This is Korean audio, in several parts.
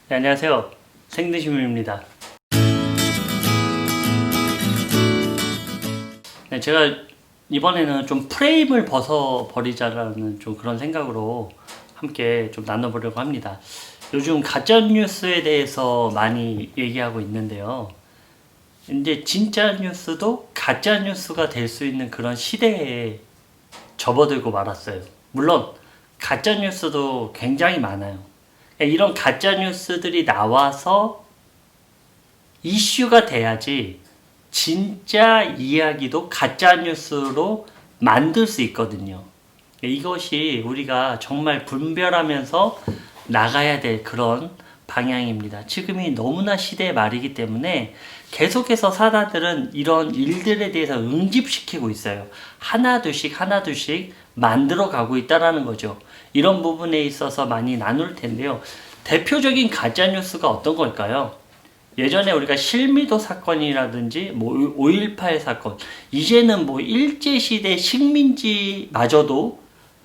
네, 안녕하세요. 생드시문입니다. 네, 제가 이번에는 좀 프레임을 벗어버리자라는 좀 그런 생각으로 함께 좀 나눠보려고 합니다. 요즘 가짜뉴스에 대해서 많이 얘기하고 있는데요. 이제 진짜 뉴스도 가짜뉴스가 될 수 있는 그런 시대에 접어들고 말았어요. 물론 가짜뉴스도 굉장히 많아요. 이런 가짜뉴스들이 나와서 이슈가 돼야지 진짜 이야기도 가짜뉴스로 만들 수 있거든요. 이것이 우리가 정말 분별하면서 나가야 될 그런 방향입니다. 지금이 너무나 시대의 말이기 때문에 계속해서 사람들은 이런 일들에 대해서 응집시키고 있어요. 하나둘씩 만들어 가고 있다라는 거죠. 이런 부분에 있어서 많이 나눌 텐데요. 대표적인 가짜뉴스가 어떤 걸까요? 예전에 우리가 실미도 사건이라든지 뭐 5.18 사건, 이제는 뭐 일제시대 식민지마저도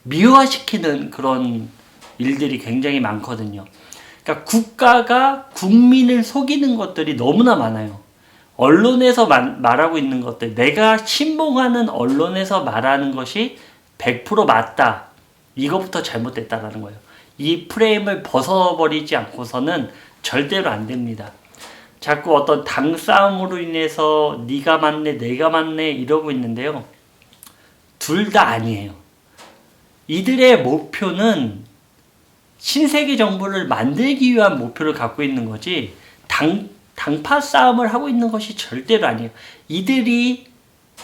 미화시키는 그런 일들이 굉장히 많거든요. 그러니까 국가가 국민을 속이는 것들이 너무나 많아요. 언론에서 말하고 있는 것들, 내가 신봉하는 언론에서 말하는 것이 100% 맞다. 이것부터 잘못됐다라는 거예요. 이 프레임을 벗어버리지 않고서는 절대로 안 됩니다. 자꾸 어떤 당 싸움으로 인해서 네가 맞네, 내가 맞네 이러고 있는데요. 둘 다 아니에요. 이들의 목표는 신세계 정부를 만들기 위한 목표를 갖고 있는 거지 당파 싸움을 하고 있는 것이 절대로 아니에요. 이들이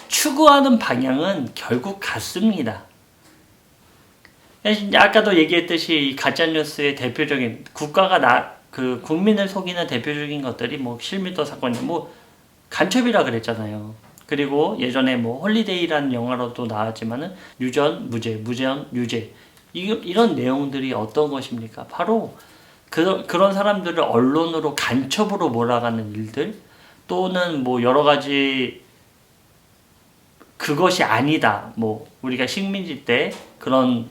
추구하는 방향은 결국 같습니다. 아까도 얘기했듯이 가짜뉴스의 대표적인 국가가 국민을 속이는 대표적인 것들이 뭐 실미도 사건이 뭐 간첩이라 그랬잖아요. 그리고 예전에 뭐 홀리데이라는 영화로도 나왔지만은 유전 무죄, 무전 유죄 이런 내용들이 어떤 것입니까? 바로 그런 사람들을 언론으로 간첩으로 몰아가는 일들 또는 뭐 여러 가지 그것이 아니다. 뭐 우리가 식민지 때 그런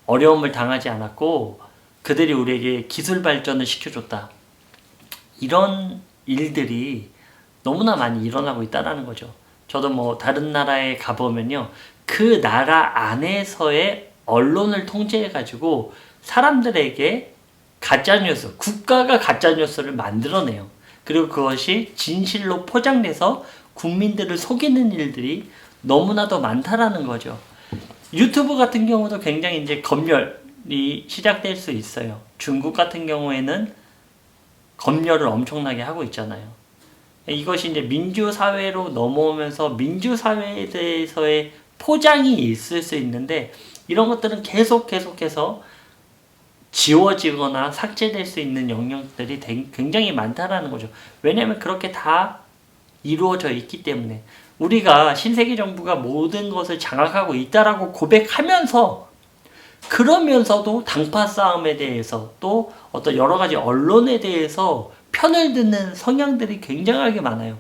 어려움을 당하지 않았고 그들이 우리에게 기술 발전을 시켜줬다. 이런 일들이 너무나 많이 일어나고 있다는 거죠. 저도 뭐 다른 나라에 가보면요. 그 나라 안에서의 언론을 통제해가지고 사람들에게 가짜뉴스, 국가가 가짜뉴스를 만들어내요. 그리고 그것이 진실로 포장돼서 국민들을 속이는 일들이 너무나도 많다라는 거죠. 유튜브 같은 경우도 굉장히 이제 검열이 시작될 수 있어요. 중국 같은 경우에는 검열을 엄청나게 하고 있잖아요. 이것이 이제 민주사회로 넘어오면서 민주사회에 대해서의 포장이 있을 수 있는데 이런 것들은 계속해서 지워지거나 삭제될 수 있는 영역들이 굉장히 많다라는 거죠. 왜냐하면 그렇게 다 이루어져 있기 때문에 우리가 신세계 정부가 모든 것을 장악하고 있다라고 고백하면서 그러면서도 당파 싸움에 대해서 또 어떤 여러 가지 언론에 대해서 편을 듣는 성향들이 굉장하게 많아요.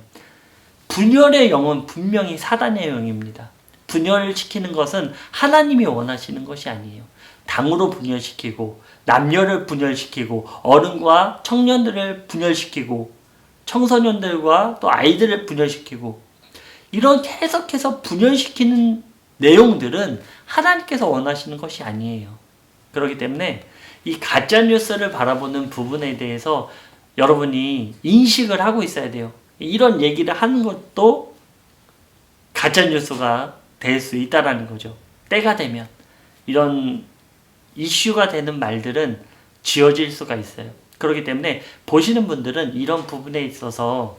분열의 영은 분명히 사단의 영입니다. 분열을 시키는 것은 하나님이 원하시는 것이 아니에요. 당으로 분열시키고 남녀를 분열시키고 어른과 청년들을 분열시키고 청소년들과 또 아이들을 분열시키고 이런 계속해서 분열시키는 내용들은 하나님께서 원하시는 것이 아니에요. 그렇기 때문에 이 가짜뉴스를 바라보는 부분에 대해서 여러분이 인식을 하고 있어야 돼요. 이런 얘기를 하는 것도 가짜뉴스가 될 수 있다는 거죠. 때가 되면 이런 이슈가 되는 말들은 지워질 수가 있어요. 그렇기 때문에 보시는 분들은 이런 부분에 있어서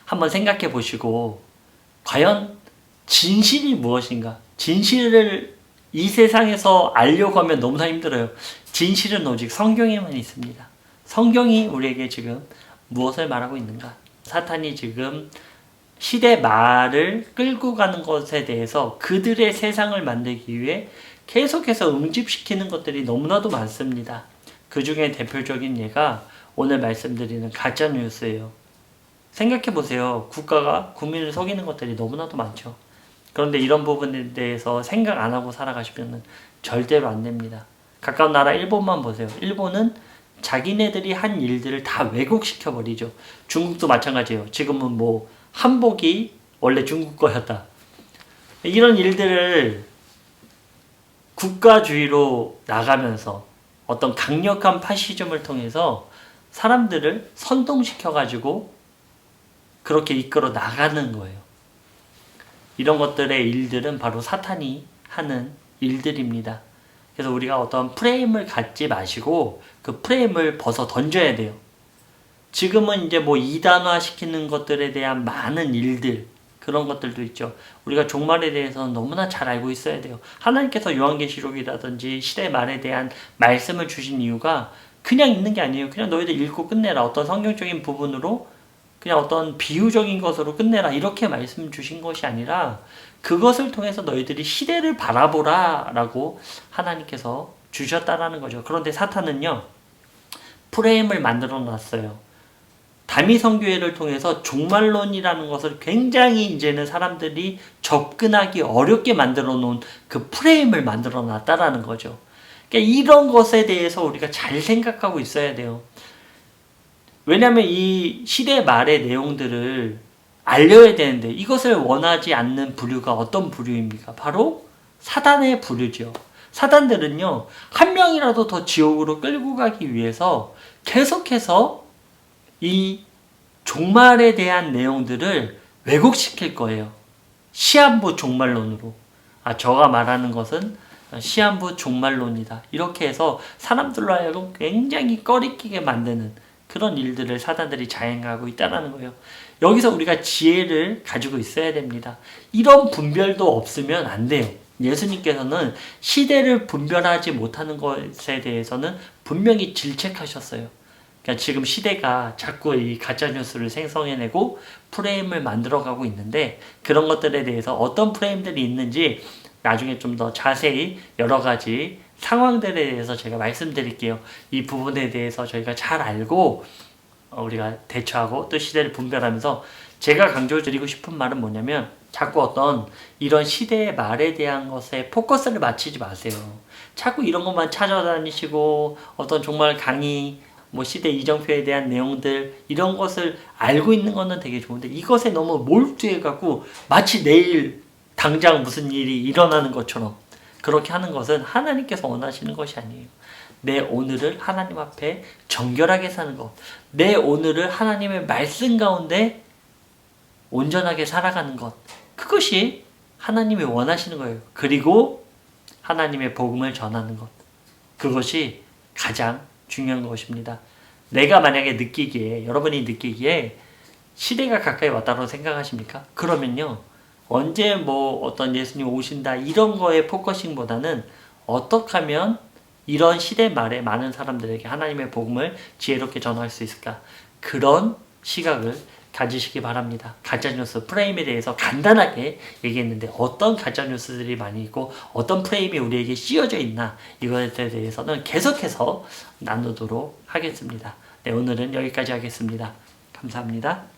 한번 생각해 보시고 과연 진실이 무엇인가? 진실을 이 세상에서 알려고 하면 너무나 힘들어요. 진실은 오직 성경에만 있습니다. 성경이 우리에게 지금 무엇을 말하고 있는가? 사탄이 지금 시대 말을 끌고 가는 것에 대해서 그들의 세상을 만들기 위해 계속해서 응집시키는 것들이 너무나도 많습니다. 그 중에 대표적인 예가 오늘 말씀드리는 가짜뉴스예요. 생각해보세요. 국가가 국민을 속이는 것들이 너무나도 많죠. 그런데 이런 부분에 대해서 생각 안 하고 살아가시면 절대로 안 됩니다. 가까운 나라 일본만 보세요. 일본은 자기네들이 한 일들을 다 왜곡시켜 버리죠. 중국도 마찬가지예요. 지금은 뭐 한복이 원래 중국 거였다. 이런 일들을 국가주의로 나가면서 어떤 강력한 파시즘을 통해서 사람들을 선동시켜 가지고 그렇게 이끌어 나가는 거예요. 이런 것들의 일들은 바로 사탄이 하는 일들입니다. 그래서 우리가 어떤 프레임을 갖지 마시고 그 프레임을 벗어 던져야 돼요. 지금은 이제 뭐 이단화 시키는 것들에 대한 많은 일들, 그런 것들도 있죠. 우리가 종말에 대해서는 너무나 잘 알고 있어야 돼요. 하나님께서 요한계시록이라든지 시대 말에 대한 말씀을 주신 이유가 그냥 있는 게 아니에요. 그냥 너희들 읽고 끝내라. 어떤 성경적인 부분으로 그냥 어떤 비유적인 것으로 끝내라. 이렇게 말씀 주신 것이 아니라 그것을 통해서 너희들이 시대를 바라보라 라고 하나님께서 주셨다라는 거죠. 그런데 사탄은요, 프레임을 만들어 놨어요. 다미성교회를 통해서 종말론이라는 것을 굉장히 이제는 사람들이 접근하기 어렵게 만들어 놓은 그 프레임을 만들어 놨다라는 거죠. 그러니까 이런 것에 대해서 우리가 잘 생각하고 있어야 돼요. 왜냐하면 이 시대 말의 내용들을 알려야 되는데 이것을 원하지 않는 부류가 어떤 부류입니까? 바로 사단의 부류죠. 사단들은요, 한 명이라도 더 지옥으로 끌고 가기 위해서 계속해서 이 종말에 대한 내용들을 왜곡시킬 거예요. 시한부 종말론으로. 저가 말하는 것은 시한부 종말론이다. 이렇게 해서 사람들로 하여금 굉장히 꺼리끼게 만드는 그런 일들을 사단들이 자행하고 있다는 거예요. 여기서 우리가 지혜를 가지고 있어야 됩니다. 이런 분별도 없으면 안 돼요. 예수님께서는 시대를 분별하지 못하는 것에 대해서는 분명히 질책하셨어요. 그러니까 지금 시대가 자꾸 이 가짜뉴스를 생성해내고 프레임을 만들어가고 있는데 그런 것들에 대해서 어떤 프레임들이 있는지 나중에 좀 더 자세히 여러 가지 상황들에 대해서 제가 말씀드릴게요. 이 부분에 대해서 저희가 잘 알고 우리가 대처하고 또 시대를 분별하면서 제가 강조드리고 싶은 말은 뭐냐면 자꾸 어떤 이런 시대의 말에 대한 것에 포커스를 맞추지 마세요. 자꾸 이런 것만 찾아다니시고 어떤 정말 강의 뭐 시대 이정표에 대한 내용들 이런 것을 알고 있는 거는 되게 좋은데 이것에 너무 몰두해갖고 마치 내일 당장 무슨 일이 일어나는 것처럼 그렇게 하는 것은 하나님께서 원하시는 것이 아니에요. 내 오늘을 하나님 앞에 정결하게 사는 것, 내 오늘을 하나님의 말씀 가운데 온전하게 살아가는 것, 그것이 하나님이 원하시는 거예요. 그리고 하나님의 복음을 전하는 것, 그것이 가장 중요한 것입니다. 내가 만약에 느끼기에, 여러분이 느끼기에 시대가 가까이 왔다고 생각하십니까? 그러면요, 언제 뭐 어떤 예수님 오신다 이런 거에 포커싱보다는 어떻게 하면 이런 시대 말에 많은 사람들에게 하나님의 복음을 지혜롭게 전할 수 있을까? 그런 시각을 가지시기 바랍니다. 가짜뉴스 프레임에 대해서 간단하게 얘기했는데 어떤 가짜뉴스들이 많이 있고 어떤 프레임이 우리에게 씌워져 있나 이것에 대해서는 계속해서 나누도록 하겠습니다. 네, 오늘은 여기까지 하겠습니다. 감사합니다.